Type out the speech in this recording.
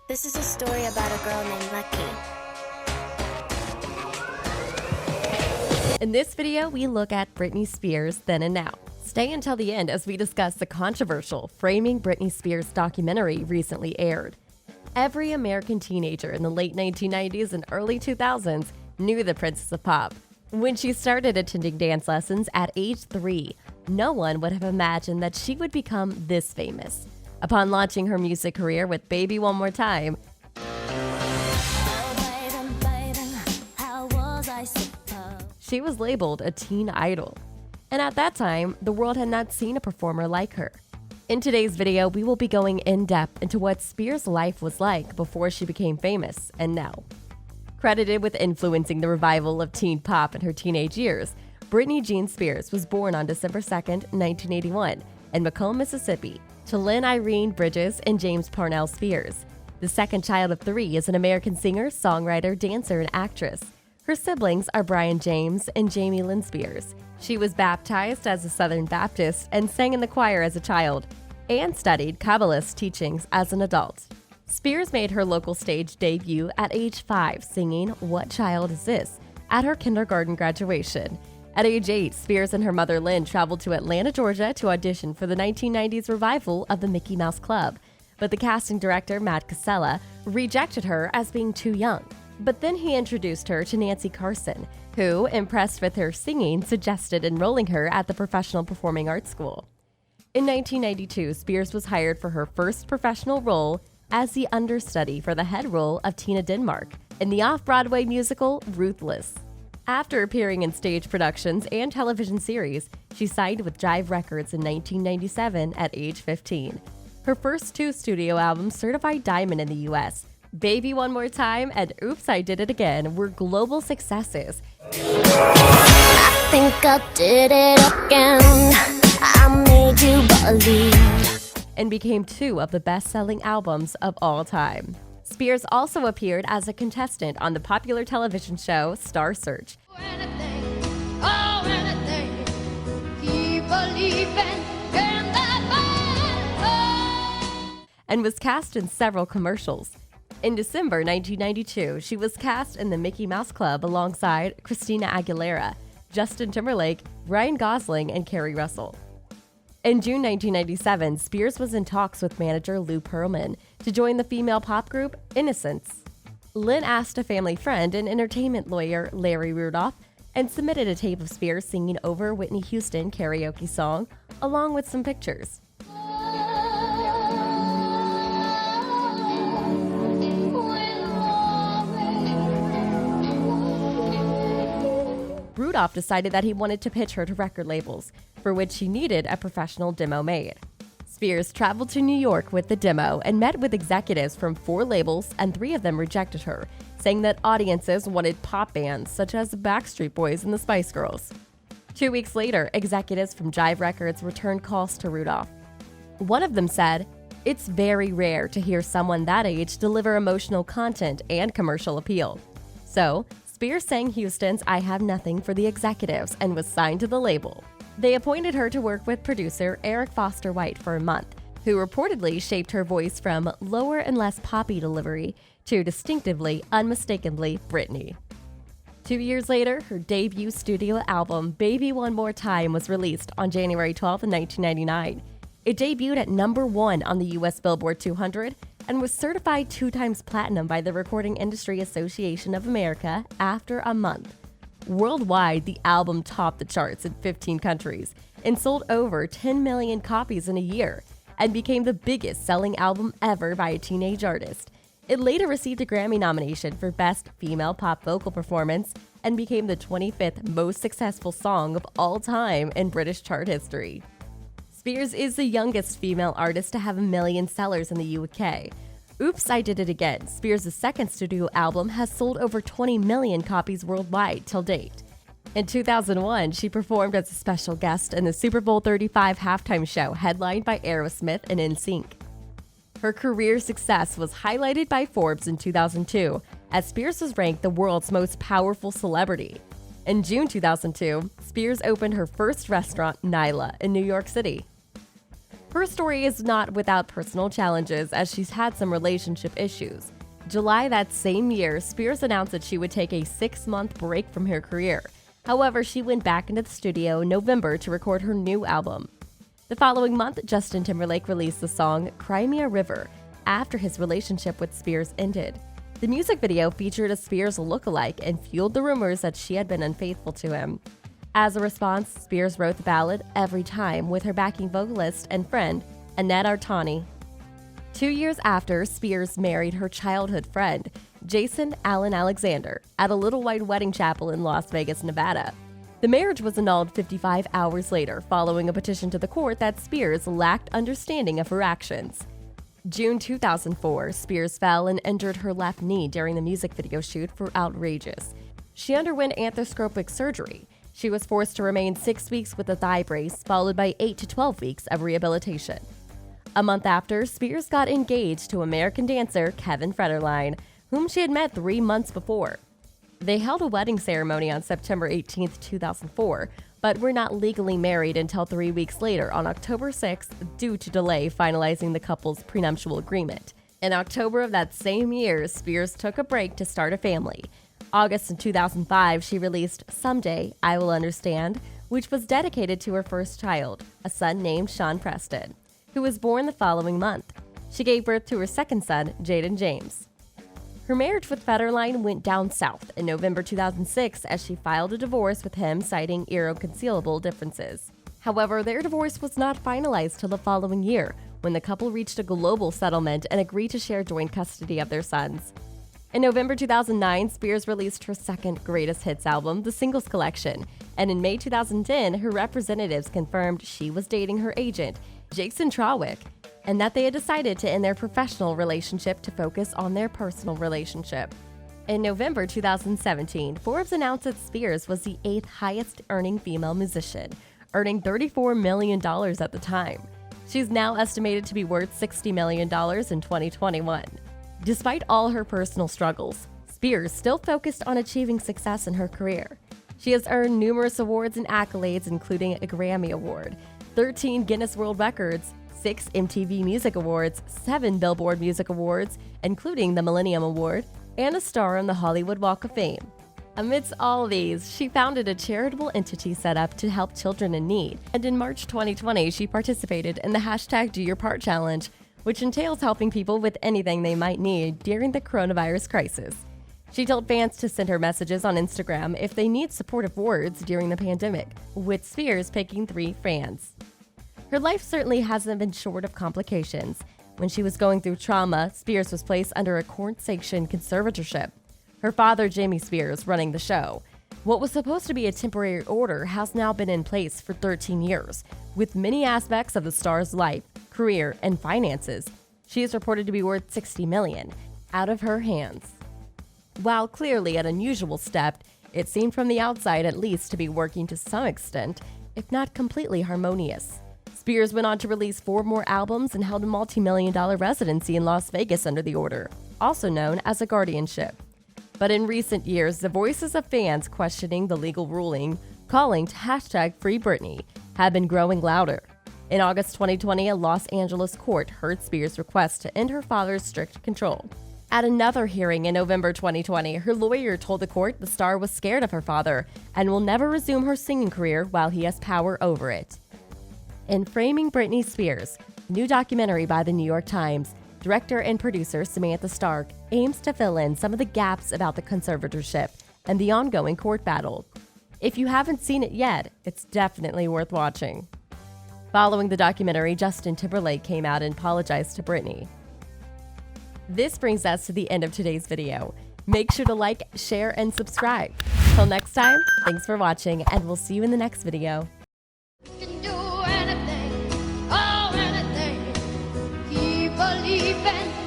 This is a story about a girl named Lucky. In this video, we look at Britney Spears then and now. Stay until the end as we discuss the controversial Framing Britney Spears documentary recently aired. Every American teenager in the late 1990s and early 2000s knew the Princess of Pop. When she started attending dance lessons at age 3, no one would have imagined that she would become this famous. Upon launching her music career with Baby One More Time, she was labeled a teen idol. And at that time, the world had not seen a performer like her. In today's video, we will be going in depth into what Spears' life was like before she became famous and now. Credited with influencing the revival of teen pop in her teenage years, Britney Jean Spears was born on December 2, 1981, in Macomb, Mississippi, to Lynn Irene Bridges and James Parnell Spears. The second child of 3 is an American singer, songwriter, dancer, and actress. Her siblings are Brian James and Jamie Lynn Spears. She was baptized as a Southern Baptist and sang in the choir as a child, and studied Kabbalist teachings as an adult. Spears made her local stage debut at age 5, singing "What Child Is This?" at her kindergarten graduation. At age 8, Spears and her mother Lynn traveled to Atlanta, Georgia to audition for the 1990s revival of the Mickey Mouse Club, but the casting director, Matt Casella, rejected her as being too young. But then he introduced her to Nancy Carson, who, impressed with her singing, suggested enrolling her at the Professional Performing Arts School. In 1992, Spears was hired for her first professional role as the understudy for the head role of Tina Denmark in the off-Broadway musical Ruthless. After appearing in stage productions and television series, she signed with Jive Records in 1997 at age 15. Her first 2 studio albums, certified diamond in the U.S., Baby One More Time and Oops, I Did It Again, were global successes. I think I did it again. I made you believe. And became 2 of the best-selling albums of all time. Spears also appeared as a contestant on the popular television show Star Search. And was cast in several commercials. In December 1992, she was cast in the Mickey Mouse Club alongside Christina Aguilera, Justin Timberlake, Ryan Gosling, and Kerry Russell. In June 1997, Spears was in talks with manager Lou Pearlman to join the female pop group Innocence. Lynn asked a family friend and entertainment lawyer Larry Rudolph and submitted a tape of Spears singing over Whitney Houston karaoke song, along with some pictures. Rudolph decided that he wanted to pitch her to record labels, for which he needed a professional demo made. Spears traveled to New York with the demo and met with executives from 4 labels, and 3 of them rejected her, saying that audiences wanted pop bands such as the Backstreet Boys and the Spice Girls. 2 weeks later, executives from Jive Records returned calls to Rudolph. One of them said, "It's very rare to hear someone that age deliver emotional content and commercial appeal." So, Spears sang Houston's "I Have Nothing" for the executives and was signed to the label. They appointed her to work with producer Eric Foster White for a month, who reportedly shaped her voice from lower and less poppy delivery to distinctively, unmistakably Britney. 2 years later, her debut studio album, Baby One More Time, was released on January 12, 1999. It debuted at #1 on the U.S. Billboard 200 and was certified 2 times platinum by the Recording Industry Association of America after a month. Worldwide, the album topped the charts in 15 countries and sold over 10 million copies in a year and became the biggest selling album ever by a teenage artist. It later received a Grammy nomination for Best Female Pop Vocal Performance and became the 25th most successful song of all time in British chart history. Spears is the youngest female artist to have a million sellers in the UK. Oops, I Did It Again, Spears' second studio album, has sold over 20 million copies worldwide till date. In 2001, she performed as a special guest in the Super Bowl 35 halftime show headlined by Aerosmith and NSYNC. Her career success was highlighted by Forbes in 2002, as Spears was ranked the world's most powerful celebrity. In June 2002, Spears opened her first restaurant, Nyla, in New York City. Her story is not without personal challenges, as she's had some relationship issues. July that same year, Spears announced that she would take a 6-month break from her career. However, she went back into the studio in November to record her new album. The following month, Justin Timberlake released the song Cry Me a River after his relationship with Spears ended. The music video featured a Spears lookalike and fueled the rumors that she had been unfaithful to him. As a response, Spears wrote the ballad Every Time with her backing vocalist and friend, Annette Artani. 2 years after, Spears married her childhood friend, Jason Allen Alexander, at a Little White Wedding Chapel in Las Vegas, Nevada. The marriage was annulled 55 hours later, following a petition to the court that Spears lacked understanding of her actions. June 2004, Spears fell and injured her left knee during the music video shoot for Outrageous. She underwent arthroscopic surgery. She was forced to remain 6 weeks with a thigh brace, followed by 8 to 12 weeks of rehabilitation. A month after, Spears got engaged to American dancer Kevin Federline, whom she had met 3 months before. They held a wedding ceremony on September 18, 2004, but were not legally married until 3 weeks later on October 6 due to delay finalizing the couple's prenuptial agreement. In October of that same year, Spears took a break to start a family. August in 2005, she released Someday I Will Understand, which was dedicated to her first child, a son named Sean Preston, who was born the following month. She gave birth to her second son, Jaden James. Her marriage with Federline went down south in November 2006 as she filed a divorce with him, citing irreconcilable differences. However, their divorce was not finalized till the following year, when the couple reached a global settlement and agreed to share joint custody of their sons. In November 2009, Spears released her second greatest hits album, The Singles Collection, and in May 2010, her representatives confirmed she was dating her agent, Jason Trawick, and that they had decided to end their professional relationship to focus on their personal relationship. In November 2017, Forbes announced that Spears was the 8th highest earning female musician, earning $34 million at the time. She's now estimated to be worth $60 million in 2021. Despite all her personal struggles, Spears still focused on achieving success in her career. She has earned numerous awards and accolades, including a Grammy Award, 13 Guinness World Records, 6 MTV Music Awards, 7 Billboard Music Awards, including the Millennium Award, and a star on the Hollywood Walk of Fame. Amidst all these, she founded a charitable entity set up to help children in need, and in March 2020, she participated in the #DoYourPart challenge, which entails helping people with anything they might need during the coronavirus crisis. She told fans to send her messages on Instagram if they need supportive words during the pandemic, with Spears picking 3 fans. Her life certainly hasn't been short of complications. When she was going through trauma, Spears was placed under a court-sanctioned conservatorship, her father, Jamie Spears, running the show. What was supposed to be a temporary order has now been in place for 13 years, with many aspects of the star's life, career, and finances. She is reported to be worth $60 million out of her hands. While clearly an unusual step, it seemed from the outside at least to be working to some extent, if not completely harmonious. Spears went on to release 4 more albums and held a multi-million-dollar residency in Las Vegas under the order, also known as a guardianship. But in recent years, the voices of fans questioning the legal ruling, calling to #Free Britney, have been growing louder. In August 2020, a Los Angeles court heard Spears' request to end her father's strict control. At another hearing in November 2020, her lawyer told the court the star was scared of her father and will never resume her singing career while he has power over it. In Framing Britney Spears, new documentary by the New York Times, director and producer Samantha Stark aims to fill in some of the gaps about the conservatorship and the ongoing court battle. If you haven't seen it yet, it's definitely worth watching. Following the documentary, Justin Timberlake came out and apologized to Britney. This brings us to the end of today's video. Make sure to like, share, and subscribe. Till next time, thanks for watching, and we'll see you in the next video. Can do anything, oh anything. Keep believing.